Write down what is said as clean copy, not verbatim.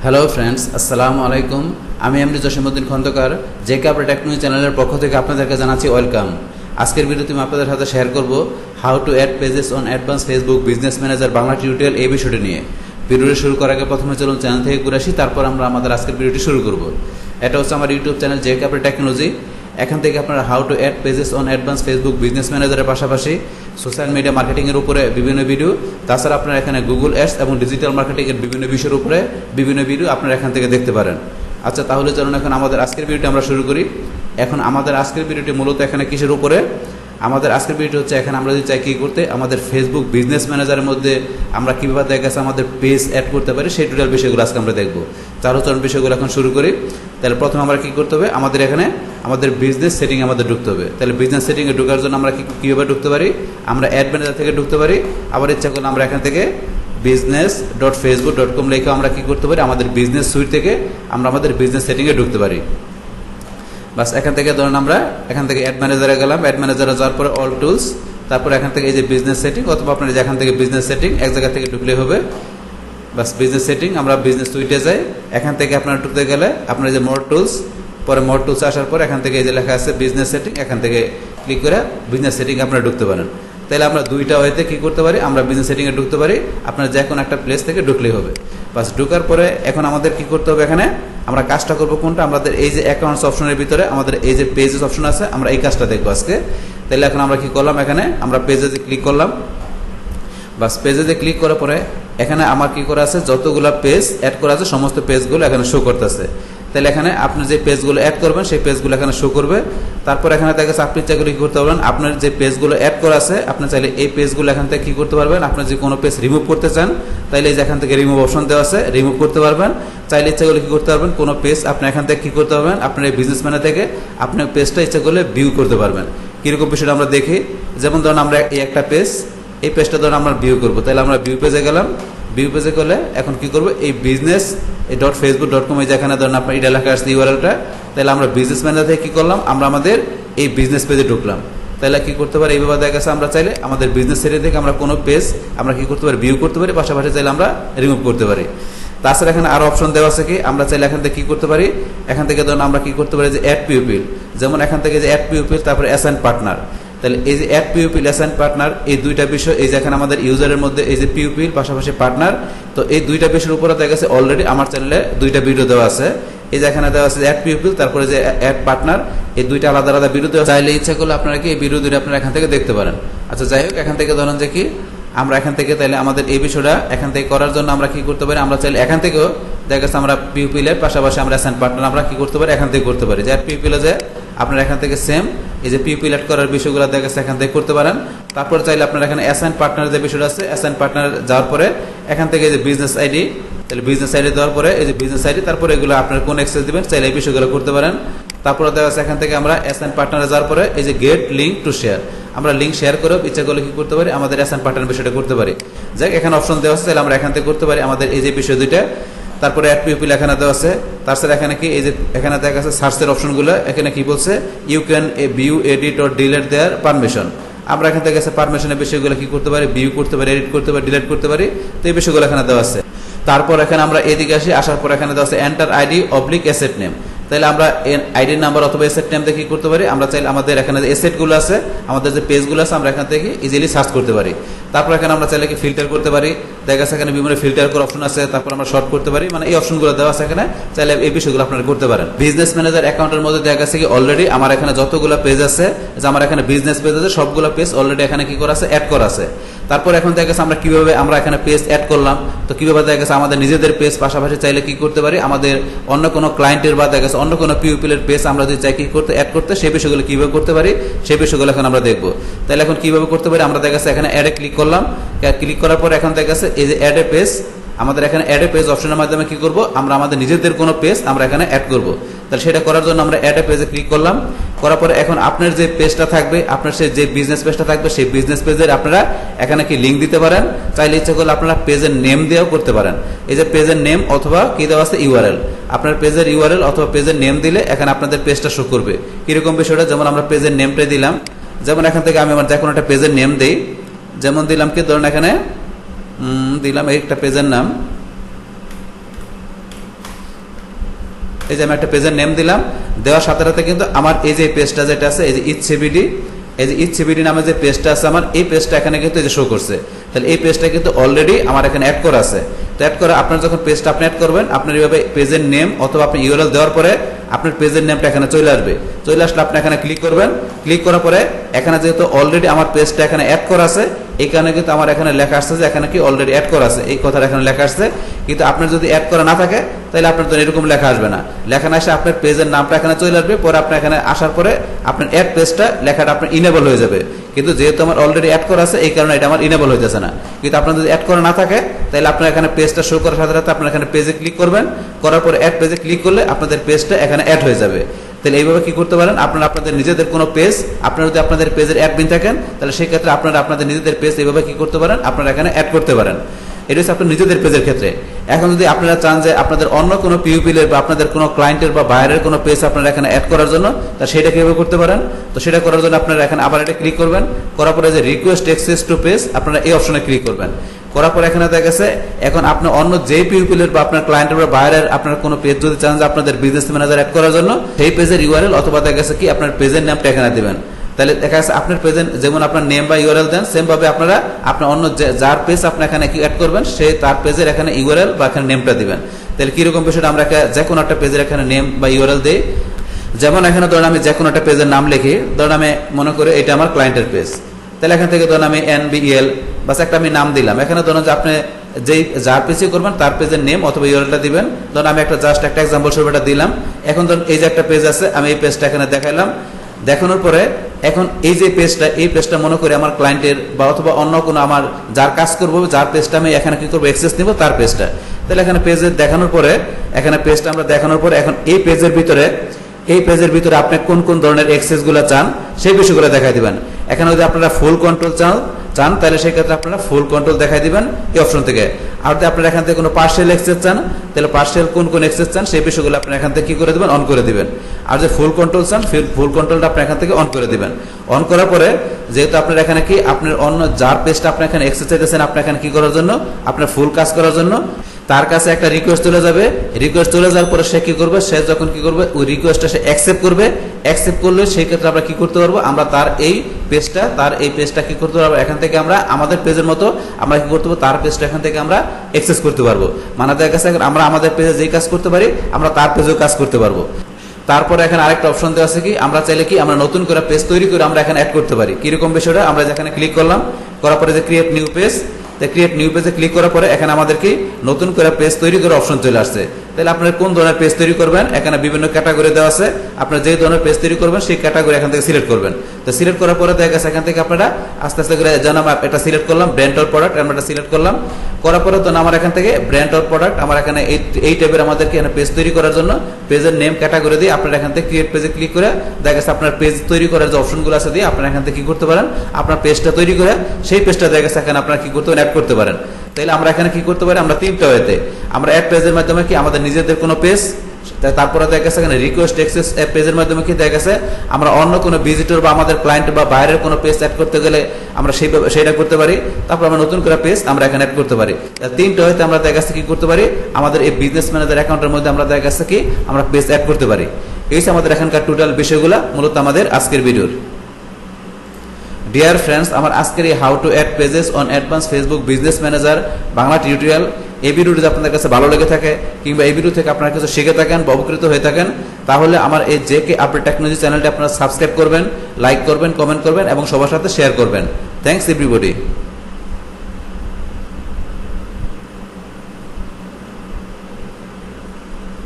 Hello friends, আসসালামু আলাইকুম। আমি MD Jasimuddin Khandakar, JK update technology চ্যানেলের পক্ষ থেকে আপনাদেরকে জানাচ্ছি ওয়েলকাম। আজকের ভিডিওতে আমি আপনাদের সাথে শেয়ার করব how to add pages on advance Facebook business manager Bangla tutorial এই বিষয়টি নিয়ে। ভিডিওটি শুরু করার আগে প্রথমে চলুন চ্যানেল থেকে ঘুরে আসি, তারপর আমরা আমাদের আজকের ভিডিওটি শুরু করব। এটা হচ্ছে আমার YouTube channel JK update technology. এখান থেকে আপনারা how to add pages on advance Facebook business ম্যানেজারের পাশাপাশি সোশ্যাল মিডিয়া মার্কেটিংয়ের উপরে বিভিন্ন ভিডিও, তাছাড়া আপনারা এখানে গুগল অ্যাডস এবং ডিজিটাল মার্কেটিংয়ের বিভিন্ন বিষয়ের উপরে বিভিন্ন ভিডিও আপনারা এখান থেকে দেখতে পারেন। আচ্ছা, তাহলে চলুন এখন আমাদের আজকের ভিডিওটি আমরা শুরু করি। এখন আমাদের আজকের ভিডিওটি মূলত এখানে কিসের উপরে? আমাদের আজকের ভিডিও হচ্ছে এখানে আমরা যদি চাই কী করতে, আমাদের ফেসবুক বিজনেস ম্যানেজারের মধ্যে আমরা কীভাবে দেখা গেছে আমাদের পেজ অ্যাড করতে পারি সেই টোটাল বিষয়গুলো আজকে আমরা দেখবো। তাহলে চলুন বিষয়গুলো এখন শুরু করি। তাহলে প্রথমে আমরা কী করতে হবে, আমাদের এখানে আমাদের বিজনেস সেটিং আমাদের ঢুকতে হবে। তাহলে বিজনেস সেটিংয়ে ঢোকার জন্য আমরা কীভাবে ঢুকতে পারি? আমরা অ্যাড ম্যানেজার থেকে ঢুকতে পারি। আবার ইচ্ছা করলে আমরা এখান থেকে business.facebook.com লিখে আমরা কী করতে পারি, আমাদের বিজনেস সুইট থেকে আমরা আমাদের বিজনেস সেটিংয়ে ঢুকতে পারি। বাস এখান থেকে ধরুন আমরা এখান থেকে অ্যাড ম্যানেজারে গেলাম, অ্যাড ম্যানেজারে যাওয়ার পরে অল টুলস, তারপর এখান থেকে এই যে বিজনেস সেটিং, অথবা আপনার যে এখান থেকে বিজনেস সেটিং এক জায়গা থেকে ঢুকলেই হবে। বাস বিজনেস সেটিং, আমরা বিজনেস সুইটে যাই। এখান থেকে আপনারা ঢুকতে গেলে আপনার যে মোর টুলস, পরে মোর টুলস আসার পর এখান থেকে এই যে লেখা আছে বিজনেস সেটিং, এখান থেকে ক্লিক করে বিজনেস সেটিং আপনারা ঢুকতে পারেন। তাহলে আমরা দুইটা ওয়েতে কী করতে পারি, আমরা বিজনেস সেটিংয়ে ঢুকতে পারি। আপনার যে কোনো একটা প্লেস থেকে ঢুকলেই হবে। বাস ঢুকার পরে এখন আমাদের কী করতে হবে, এখানে আমরা কাজটা করবো কোনটা, আমাদের এই যে অ্যাকাউন্টস অপশনের ভিতরে আমাদের এই যে পেজেস অপশন আছে, আমরা এই কাজটা দেখবো আজকে। তাহলে এখন আমরা কী করলাম, এখানে আমরা পেজেসে ক্লিক করলাম। বাস পেজেসে ক্লিক করার পরে এখানে আমার কী করা আছে, যতগুলো পেজ অ্যাড করা আছে সমস্ত পেজগুলো এখানে শো করতেছে। তাহলে এখানে আপনি যে পেজগুলো অ্যাড করবেন সেই পেজগুলো এখানে শো করবে। তারপর এখানে দেখা যাচ্ছে আপনি চাইলে কী করতে পারবেন, আপনার যে পেজগুলো অ্যাড করা আছে আপনি চাইলে এই পেজগুলো এখান থেকে কী করতে পারবেন, আপনার যে কোনো পেজ রিমুভ করতে চান তাইলে এই যে এখান থেকে রিমুভ অপশন দেওয়া আছে, রিমুভ করতে পারবেন। চাইলে ইচ্ছা করলে কী করতে পারবেন, কোনো পেজ আপনি এখান থেকে কী করতে পারবেন, আপনার এই বিজনেস ম্যানেজার থেকে আপনার পেজটা ইচ্ছা করলে ভিউ করতে পারবেন। কীরকম বিষয়টা আমরা দেখি, যেমন ধরুন আমরা এই একটা পেজ, এই পেজটা ধরুন আমরা ভিউ করবো। তাহলে আমরা ভিউ পেজে গেলাম, ভিউ পেজে করলে এখন কী করবো, এই বিজনেস এই .facebook.com এই যেখানে ধরুন আপনার এটা লেখা আসছে ইউআরএলটা, তাহলে আমরা বিজনেস ম্যানেজার থেকে কী করলাম, আমরা আমাদের এই বিজনেস পেজে ঢুকলাম। তাহলে কী করতে পারি, এইভাবে দেখা গেছে আমরা চাইলে আমাদের বিজনেস সেটিং থেকে আমরা কোনো পেজ আমরা কী করতে পারি, ভিউ করতে পারি, পাশাপাশি চাইলে আমরা রিমুভ করতে পারি। তাছাড়া এখানে আরও অপশন দেওয়া আছে কি, আমরা চাইলে এখান থেকে কী করতে পারি, এখান থেকে ধরুন আমরা কী করতে পারি যে অ্যাড পিউপিল, যেমন এখান থেকে যে অ্যাড পিউপিল, তারপরে অ্যাসাইন পার্টনার। তাহলে এই যে অ্যাড পিউপিল, অ্যাসাইন পার্টনার, এই দুইটা বিষয়, এই যে এখানে আমাদের ইউজারের মধ্যে এই যে পিউপিল পাশাপাশি পার্টনার, তো এই দুইটা বিষয়ের উপরে দেখা গেছে অলরেডি আমার চ্যানেলে দুইটা ভিডিও দেওয়া আছে। এই যে এখানে দেওয়া আছে অ্যাড পিউপিল, তারপরে যে অ্যাড পার্টনার, এই দুইটা আলাদা আলাদা ভিডিও দেওয়া। চাইলে ইচ্ছা করলে আপনারা কি এই ভিডিও দুটো আপনারা এখান থেকে দেখতে পারেন। আচ্ছা, যাই হোক, এখান থেকে ধরুন যে কি আমরা এখান থেকে তাহলে আমাদের এই বিষয়টা এখান থেকে করার জন্য আমরা কি করতে পারি, আমরা চাইলে এখান থেকেও দেখা গেছে আমরা পিউপিলের পাশাপাশি আমরা অ্যাসাইন পার্টনার আমরা কি করতে পারি, এখান থেকে করতে পারি। যে অ্যাড পিউপিলে যে আপনারা এখান থেকে সেম এই যে পিউপিল অ্যাড করার বিষয়গুলো দেখা গেছে এখান থেকে করতে পারেন। তারপর চাইলে আপনারা এখানে অ্যাসাইন পার্টনার যে বিষয়টা আছে, অ্যাসাইন পার্টনার যাওয়ার পরে এখান থেকে এই যে বিজনেস আইডি, তাহলে বিজনেস আইডি দেওয়ার পরে এই যে বিজনেস আইডি, তারপরে এগুলো আপনার কোন অ্যাক্সেস দেবেন চাইলে এই বিষয়গুলো করতে পারেন। তারপরে দেখা যাচ্ছে এখান থেকে আমরা অ্যাসাইন পার্টনারে যাওয়ার পরে এই যে গেট লিঙ্ক টু শেয়ার, আমরা লিঙ্ক শেয়ার করেও ইচ্ছা করলে কি করতে পারি, আমাদের অ্যাসাইন পার্টনার বিষয়টা করতে পারি। যাক, এখানে অপশন দেওয়া আছে, তাহলে আমরা এখান থেকে করতে পারি আমাদের এই যে বিষয় দুইটা। তারপরে অ্যাড পিউপিল এখানে দেওয়া আছে, তাছাড়া এখানে কি এই যে এখানে দেখা যাচ্ছে সার্চের অপশনগুলো, এখানে কি বলছে, you can view edit or delete their permission. আমরা এখান থেকে পারমিশনের বিষয়গুলো কি করতে পারি, ভিউ করতে পারি, এডিট করতে পারি, ডিলিট করতে পারি। তো এই বিষয়গুলো এখানে দেওয়া আছে। তারপর এখানে আমরা এদিকে আসি, আসার পর এখানে দেওয়া আছে enter ID oblique asset name. তাহলে আমরা আইডির নাম্বার অথবা এসেট নেম দিয়ে কি করতে পারি, আমরা চাইলে আমাদের এখানে যে এসেটগুলো আছে, আমাদের যে পেজগুলো আছে, আমরা এখান থেকে ইজিলি সার্চ করতে পারি। তারপর এখানে আমরা চাইলে কি ফিল্টার করতে পারি, দেখা যাচ্ছে এখানে বিভিন্ন ফিল্টার করার অপশন আছে, তারপর আমরা শর্ট করতে পারি, মানে এই অপশনগুলো দেওয়া আছে এখানে, চাইলে এই বিষয়গুলো আপনারা করতে পারেন। বিজনেস ম্যানেজার অ্যাকাউন্টের মধ্যে দেখা গেছে কি অলরেডি আমার এখানে যতগুলো পেজ আছে, যে আমার এখানে বিজনেস পেজ আছে, সবগুলো পেজ অলরেডি এখানে কি করা আছে, অ্যাড করা আছে। তারপর এখন দেখা গেছে আমরা কিভাবে আমরা এখানে পেজ অ্যাড করলাম, তো কিভাবে দেখা গেছে আমাদের নিজেদের পেজ পাশাপাশি চাইলে কি করতে পারি, আমাদের অন্য কোনো ক্লায়েন্টের বা দেখা গেছে অন্য কোনো পিউপিলের পেজ আমরা যদি চাই কি করতে অ্যাড করতে, সেই বিষয়গুলো কিভাবে করতে পারি সেই বিষয়গুলো এখন আমরা দেখবো। তাহলে এখন কিভাবে করতে পারি, আমরা দেখা গেছে এখানে অ্যাডে ক্লিক করলাম, ক্লিক করার পর এখন দেখা গেছে এই যে অ্যাড এ পেজ, আমাদের এখানে অ্যাড এ পেজ অপশনের মাধ্যমে কি করব, আমরা আমাদের নিজেদের কোনো পেজ আমরা এখানে অ্যাড করব। তাহলে সেটা করার জন্য আমরা অ্যাড এ পেজে ক্লিক করলাম, করার পরে এখন আপনার যে পেজটা থাকবে, আপনার যে বিজনেস পেজটা থাকবে, সেই বিজনেস পেজের আপনারা এখানে কি লিঙ্ক দিতে পারেন, চাইলে ইচ্ছা করলে আপনারা পেজের নেম দিয়েও করতে পারেন। এই যে পেজের নেম অথবা কি দেওয়া আছে ইউআরএল, আপনার পেজের ইউআরএল অথবা পেজের নেম দিলে এখানে আপনাদের পেজটা শো করবে। কিরকম বিষয়টা, যেমন আমরা পেজের নেমটা দিলাম, যেমন এখান থেকে আমি আমার যে কোনো একটা পেজের নেম দিই, যেমন দিলাম কি ধরুন এখানে দিলাম এই একটা পেজের নাম এই যে আমি একটা পেজের নেম দিলাম, দেওয়ার সাথে সাথে কিন্তু আমার এই যে পেজটা যেটা আছে, এই যে ইচ্ছে বিডি, এই যে ইচ্ছে বিডি নামে যে পেজটা আছে আমার, এই পেজটা এখানে কিন্তু এই যে শো করছে। তাহলে এই পেজটা কিন্তু অলরেডি আমার এখানে অ্যাড করা আছে। তো অ্যাড করে আপনার যখন পেজটা আপনি অ্যাড করবেন, আপনার এইভাবে পেজের নেম অথবা আপনি ইউআরএল দেওয়ার পরে আপনার পেজের নেমটা এখানে চলে আসবে। চলে আসলে আপনি এখানে ক্লিক করবেন। ক্লিক করার পরে এখানে যেহেতু অলরেডি আমার পেজটা এখানে অ্যাড করা আছে, এই কারণে কিন্তু আমার এখানে লেখা আসছে যে এখানে কি অলরেডি অ্যাড করা আছে, এই কথাটা এখানে লেখা আসছে। কিন্তু আপনার যদি অ্যাড করা না থাকে তাহলে আপনার তো এরকম লেখা আসবে না, লেখা না এসে আপনার পেজের নামটা এখানে চলে আসবে। পরে আপনার এখানে আসার পরে আপনার অ্যাড পেজটা লেখাটা আপনার ইনেবল হয়ে যাবে। কিন্তু যেহেতু আমার অলরেডি অ্যাড করা আছে, এই কারণে এটা আমার ইনেবল হইতেছে না। কিন্তু আপনার যদি অ্যাড করা না থাকে তাহলে আপনার এখানে পেজটা শো করার সাথে সাথে আপনার এখানে পেজে ক্লিক করবেন। করার পরে অ্যাড পেজে ক্লিক করলে আপনাদের পেজটা এখানে অ্যাড হয়ে যাবে। তাহলে এইভাবে কি করতে পারেন, আপনারা আপনাদের নিজেদের কোনো পেজ, আপনারা যদি আপনাদের পেজের অ্যাডমিন থাকেন তাহলে সেই ক্ষেত্রে আপনারা আপনাদের নিজেদের পেজ এইভাবে কি করতে পারেন, আপনারা এখানে অ্যাড করতে পারেন। এটা হচ্ছে আপনার নিজেদের পেজের ক্ষেত্রে। এখন যদি আপনারা চান যে আপনাদের অন্য কোনো পিউপিলের বা আপনাদের কোনো ক্লায়েন্টের বা বাইরের কোনো পেজ আপনারা এখানে অ্যাড করার জন্য, তা সেটা কীভাবে করতে পারেন? তো সেটা করার জন্য আপনারা এখানে আবার এটা ক্লিক করবেন। করার পরে যে রিকোয়েস্ট অ্যাক্সেস টু পেজ, আপনারা এই অপশনে ক্লিক করবেন। করার পর এখানে দেখা গেছে এখন আপনি অন্য যে পিউপিলের বা আপনার ক্লায়েন্টের বা বাইরের আপনার কোনো পেজ যদি চান যে আপনাদের বিজনেস ম্যানেজার অ্যাড করার জন্য, সেই পেজের ইউআরএল অথবা দেখা গেছে কি আপনার পেজের নামটা এখানে দিবেন। তাহলে দেখা যাচ্ছে আপনার পেজের যেমন আপনার নেম বা ইউআরএল দেন, সেম ভাবে আপনারা আপনার অন্য যার পেজ আপনি এখানে কি অ্যাড করবেন, সে তার পেজের এখানে ইউআরএল বা এখানে নেমটা দিবেন। তাহলে কিরকম বিষয়টা আমরা যে কোনো একটা পেজের এখানে নেম বা ইউআরএল দিই। যেমন এখানে ধরুন আমি যে কোনো একটা পেজের নাম লিখি, ধরুন আমি মনে করি এটা আমার ক্লায়েন্টের পেজ। তাহলে এখান থেকে ধরুন আমি NBEL বাস একটা আমি নাম দিলাম। এখানে ধরুন যে আপনি যেই যার পেজে করবেন তার পেজের নেম অথবা ইউআরএলটা দিবেন। ধরুন আমি একটা জাস্ট একটা এক্সাম্পল স্বরূপ এটা দিলাম। এখন ধরুন এই যে একটা পেজ আছে, আমি এই পেজটা এখানে দেখাইলাম। দেখানোর পরে এখন এই যে পেজটা, এই পেজটা মনে করি আমার ক্লায়েন্টের বা অথবা অন্য কোনো আমার যার কাজ করবো, যার পেজটা আমি এখানে কি করবো, অ্যাক্সেস নিব তার পেজটা। তাহলে এখানে পেজে দেখানোর পরে, এখানে পেজটা আমরা দেখানোর পরে এখন এই পেজের ভিতরে আপনি কোন কোন ধরনের অ্যাক্সেসগুলো চান সেই বিষয়গুলো দেখাই দিবেন। এখানে যদি আপনারা ফুল কন্ট্রোল চান তাহলে সেই ক্ষেত্রে আপনারা ফুল কন্ট্রোল দেখাই দিবেন এই অপশন থেকে। আর যদি আপনারা এখান থেকে কোনো পার্সিয়াল অ্যাক্সেস চান, তাহলে পার্সিয়াল কোন কোন অ্যাক্সেস চান সেই বিষয়গুলো আপনারা এখান থেকে কি করে দিবেন, অন করে দিবেন। আর যে ফুল কন্ট্রোল চান, ফুল কন্ট্রোলটা আপনি এখান থেকে অন করে দিবেন। অন করার পরে যেহেতু আপনার এখানে কি আপনার অন্য যার পেজটা আপনি এখানে অ্যাক্সেস চাইতেছেন, আপনি এখানে কি করার জন্য, আপনার ফুল কাজ করার জন্য তার কাছে একটা রিকোয়েস্ট চলে যাবে। রিকোয়েস্ট চলে যাওয়ার পরে সে কি করবে, সে যখন কি করবে ওই রিকোয়েস্টটা সে অ্যাকসেপ্ট করবে। অ্যাকসেপ্ট করলে সেই ক্ষেত্রে আমরা কি করতে পারবো, আমরা তার এই পেজটা কি করতে পারবো, এখান থেকে আমরা আমাদের পেজের মতো আমরা কি করতে পারবো, তার পেজটা এখান থেকে আমরা অ্যাক্সেস করতে পারবো। মানে দেখা গেছে আমরা আমাদের পেজে যেই কাজ করতে পারি, আমরা তার পেজেও কাজ করতে পারবো। তারপরে এখানে আরেকটা অপশন দেওয়া আছে কি, আমরা চাইলে কি আমরা নতুন করে পেজ তৈরি করে আমরা এখানে অ্যাড করতে পারি। কিরকম বিষয়টা, আমরা যেখানে ক্লিক করলাম, করার পরে যে create new page, create new পেজে ক্লিক করার পরে এখানে আমাদের কি নতুন করে পেজ তৈরি করে অপশন চলে আসছে। তাহলে আপনারা কোন ধরনের পেজ তৈরি করবেন, এখানে বিভিন্ন ক্যাটাগরি দেওয়া আছে। আপনারা যে ধরনের পেজ তৈরি করবেন সেই ক্যাটাগরি এখান থেকে সিলেক্ট করবেন। তো সিলেক্ট করার পরে দেখা গেছে এখান থেকে আপনারা আস্তে আস্তে করে যেন আমরা এটা সিলেক্ট করলাম, ব্র্যান্ড অর প্রোডাক্ট আমরা এটা সিলেক্ট করলাম। করার পরে তো আমার এখান থেকে ব্র্যান্ড অর প্রোডাক্ট আমার এখানে এই টাইপের আমাদেরকে এখানে পেজ তৈরি করার জন্য পেজের নেম ক্যাটাগরি দিয়ে আপনারা এখান থেকে ক্রিয়েট পেজে ক্লিক করে দেখা গেছে আপনার পেজ তৈরি করার যে অপশনগুলো আছে দিয়ে আপনারা এখান থেকে কি করতে পারেন, আপনার পেজটা তৈরি করে সেই পেজটা দেখা গেছে এখানে আপনারা কি করতে পারেন, অ্যাড করতে পারেন। তাহলে আমরা এখানে কি করতে পারি, আমরা তিনটা ওয়েতে আমরা অ্যাড পেজের মাধ্যমে কি আমাদের নিজেদের কোনো পেজ, তারপরে দেখা গেছে এখানে রিকোয়েস্ট অ্যাক্সেস পেজের মাধ্যমে কি দেখা গেছে আমরা অন্য কোনো ভিজিটর বা আমাদের ক্লায়েন্ট বা বাইরের কোনো পেজ অ্যাড করতে গেলে আমরা সেইটা করতে পারি। তারপর আমরা নতুন করে পেজ আমরা এখানে অ্যাড করতে পারি। তিনটা হয়তো আমরা দেখা গেছে কি করতে পারি, আমাদের এই বিজনেস ম্যানেজার অ্যাকাউন্টের মধ্যে আমরা দেখা গেছে কি আমরা পেজ অ্যাড করতে পারি। এই হচ্ছে আমাদের এখানকার টোটাল বিষয়গুলো মূলত আমাদের আজকের ভিডিওর। ডিয়ার ফ্রেন্ডস, আমার আজকের এই how to add pages on advance Facebook business manager Bangla tutorial, এই ভিডিওটি যদি আপনাদের কাছে ভালো লেগে থাকে কিংবা এই ভিডিও থেকে আপনারা কিছু শিখে থাকেন বা উপকৃত হয়ে থাকেন, তাহলে আমার এই জেকে আপডেট টেকনোলজি চ্যানেলটি আপনারা সাবস্ক্রাইব করবেন, লাইক করবেন, কমেন্ট করবেন এবং সবার সাথে শেয়ার করবেন। Thanks everybody.